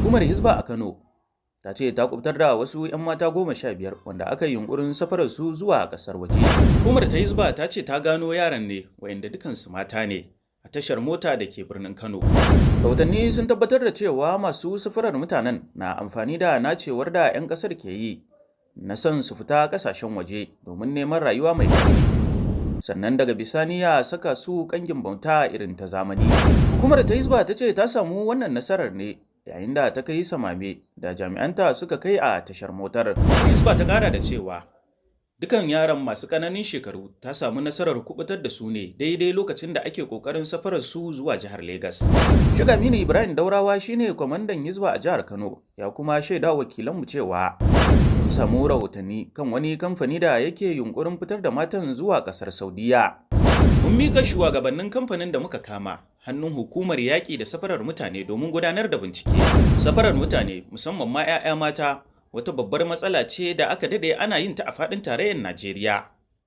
Hukumar Hisba a Kano ta ce ta kubutar da wasu 'yan mata 15 wanda aka yi yunkurin safarar su zuwa ƙasar waje. Hukumar ta Hisba ta ce ta gano yaran ne wayanda dukansu mata ne a tashar mota da ke birnin Kano. Rahotanni sun tabbatar da cewa masu safarar mutanen na amfani da nacewar da 'yan ƙasar ke yi na son su fita ƙasashen waje domin neman rayuwa mai daɗi, sannan daga bisani ya saka su ƙangin bauta irin ta zamani. Hukumar ta Hisba ta ce ta samu wannan nasarar ne yayin da ta kai samame da jami'anta suka kai a tashar motar. Hisba ta kara da cewa dukan yaran masu ƙananan shekaru ta samu nasarar kubutar da su ne daidai lokacin da ake kokarin safarar su zuwa jihar Legas. Shugamini Ibrahim Daurawa shine kwamandan Hisba a jihar Kano, ya kuma shaida wakilanmu cewa mun samu rahotanni kan wani kamfani da yake yunkurin fitar da matan zuwa ƙasar Saudiya. Mun miƙa shugabannin kamfanin da muka kama hannun hukumar yaƙi da safarar mutane domin gudanar da bincike. Safarar mutane, musamman ma 'ya'ya mata, wata babbar matsala ce da aka daɗe ana yin ta a faɗin tarayyar Najeriya.